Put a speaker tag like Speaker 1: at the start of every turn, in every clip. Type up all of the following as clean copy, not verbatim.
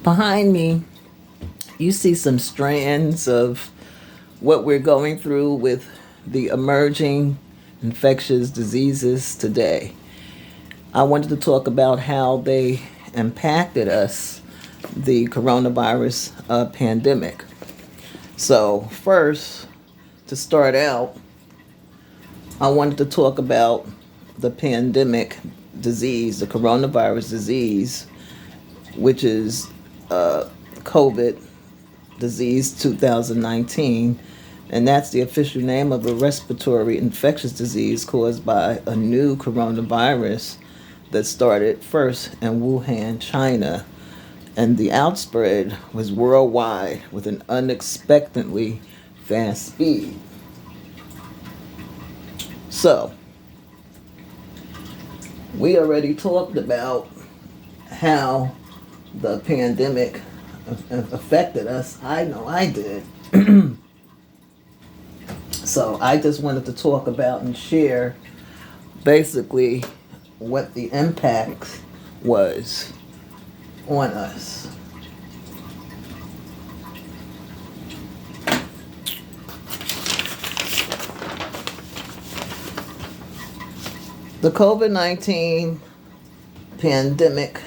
Speaker 1: Behind me, you see some strands of what we're going through with the emerging infectious diseases today. I wanted to talk about how they impacted us, the coronavirus pandemic. So, first, to start out, I wanted to talk about the pandemic disease, the coronavirus disease, which is COVID disease 2019, and that's the official name of a respiratory infectious disease caused by a new coronavirus that started first in Wuhan, China, and the outspread was worldwide with an unexpectedly fast speed. So, we already talked about how the pandemic affected us. I know I did. So I just wanted to talk about and share basically what the impact was on us. The COVID-19 pandemic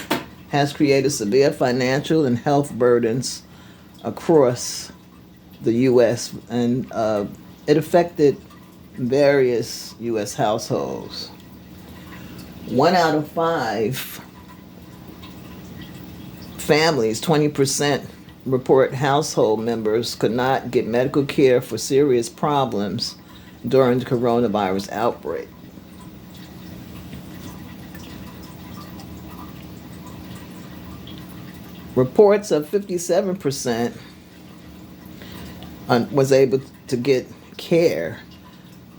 Speaker 1: has created severe financial and health burdens across the U.S. and it affected various U.S. households. 1 out of 5 families, 20%, report household members could not get medical care for serious problems during the coronavirus outbreak. Reports of 57% was able to get care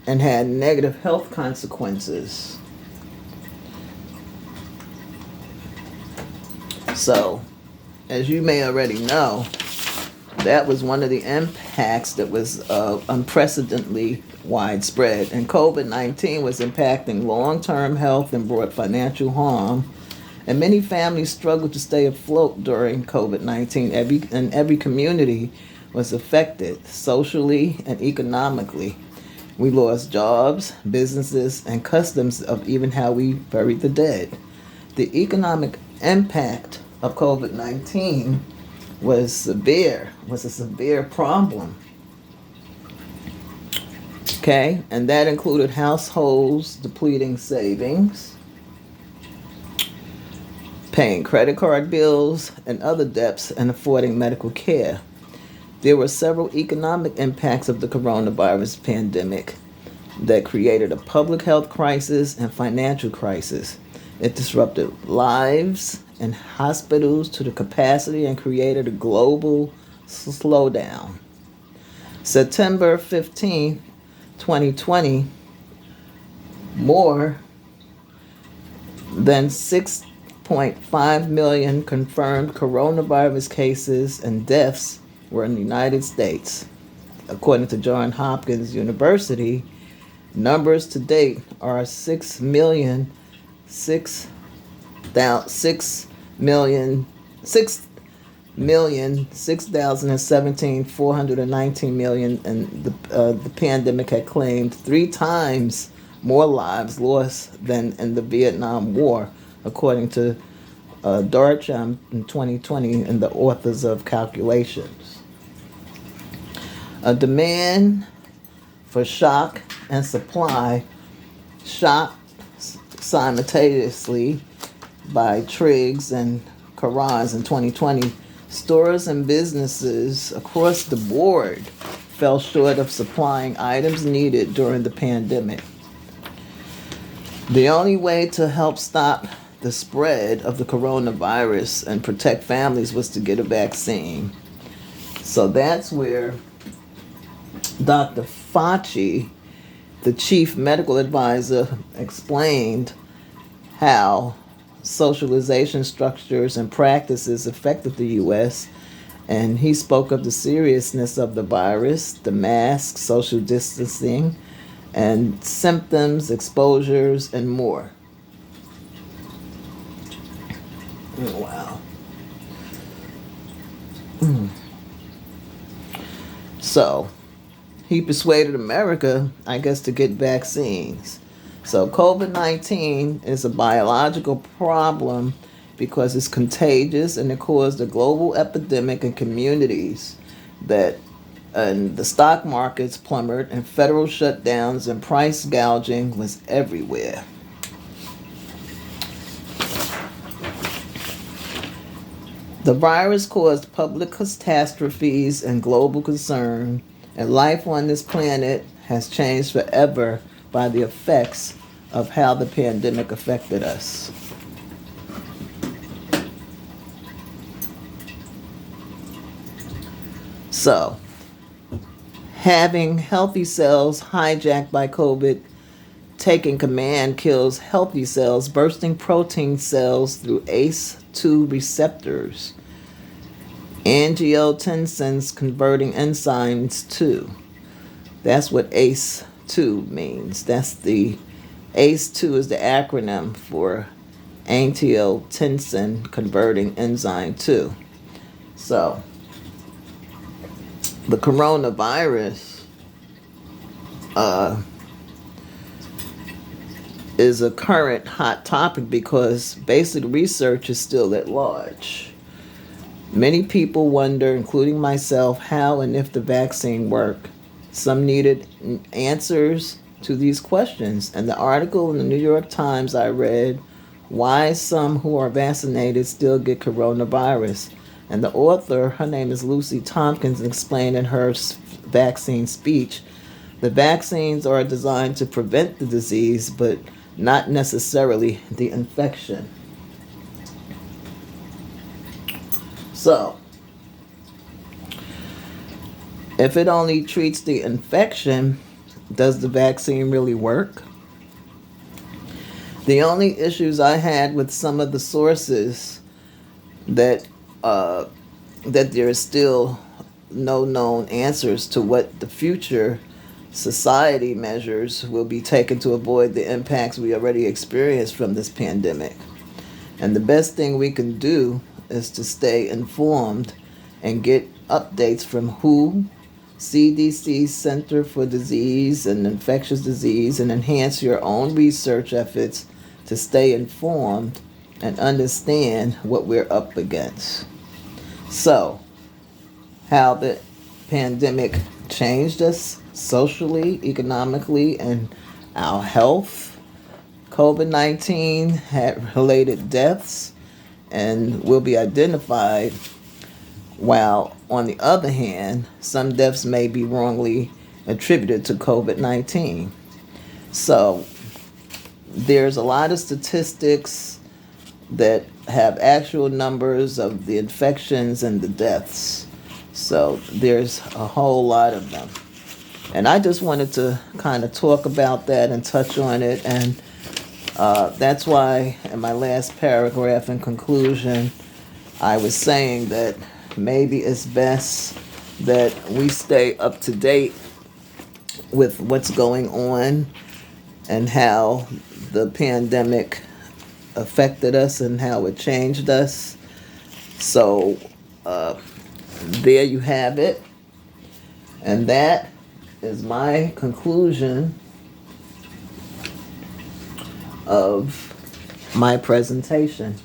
Speaker 1: and had negative health consequences. So, as you may already know, that was one of the impacts that was unprecedentedly widespread. And COVID-19 was impacting long-term health and brought financial harm. And many families struggled to stay afloat during COVID-19. Every community was affected socially and economically. We lost jobs, businesses, and customs of even how we buried the dead. The economic impact of COVID-19 was a severe problem. Okay, and that included households depleting savings, paying credit card bills and other debts, and affording medical care. There were several economic impacts of the coronavirus pandemic that created a public health crisis and financial crisis. It disrupted lives and hospitals to the capacity and created a global slowdown. September 15, 2020, more than 6.5 million confirmed coronavirus cases and deaths were in the United States. According to Johns Hopkins University, numbers to date are 6,017,419 million, and the pandemic had claimed 3 times more lives lost than in the Vietnam War, according to Darcham in 2020 and the authors of calculations. A demand for shock and supply shocked simultaneously by Triggs and Carras in 2020. Stores and businesses across the board fell short of supplying items needed during the pandemic. The only way to help stop the spread of the coronavirus and protect families was to get a vaccine. So that's where Dr. Fauci, the chief medical advisor, explained how socialization structures and practices affected the U.S., and he spoke of the seriousness of the virus, the masks, social distancing, and symptoms, exposures, and more. Wow. So he persuaded America, I guess, to get vaccines. So COVID-19 is a biological problem because it's contagious and it caused a global epidemic in communities that and the stock markets plummeted and federal shutdowns and price gouging was everywhere. The virus caused public catastrophes and global concern, and life on this planet has changed forever by the effects of how the pandemic affected us. So, having healthy cells hijacked by COVID, taking command kills healthy cells, bursting protein cells through ACE2 receptors, angiotensins converting enzymes 2. That's what ACE2 means. ACE2 is the acronym for angiotensin converting enzyme 2. So, the coronavirus is a current hot topic because basic research is still at large. Many people wonder, including myself, how and if the vaccine work. Some needed answers to these questions. And the article in the New York Times I read, Why Some Who Are Vaccinated Still Get Coronavirus. And the author, her name is Lucy Tompkins, explained in her vaccine speech, the vaccines are designed to prevent the disease, but not necessarily the infection. So, if it only treats the infection, does the vaccine really work? The only issues I had with some of the sources that there is still no known answers to what the future society measures will be taken to avoid the impacts we already experienced from this pandemic. And the best thing we can do is to stay informed and get updates from WHO, CDC, Center for Disease and Infectious Disease, and enhance your own research efforts to stay informed and understand what we're up against. So, how the pandemic changed us socially, economically, and our health. COVID-19 had related deaths and will be identified, while on the other hand, some deaths may be wrongly attributed to COVID-19. So there's a lot of statistics that have actual numbers of the infections and the deaths. So there's a whole lot of them. And I just wanted to kind of talk about that and touch on it. And that's why in my last paragraph in conclusion, I was saying that maybe it's best that we stay up to date with what's going on and how the pandemic affected us and how it changed us. So there you have it. And that is my conclusion of my presentation.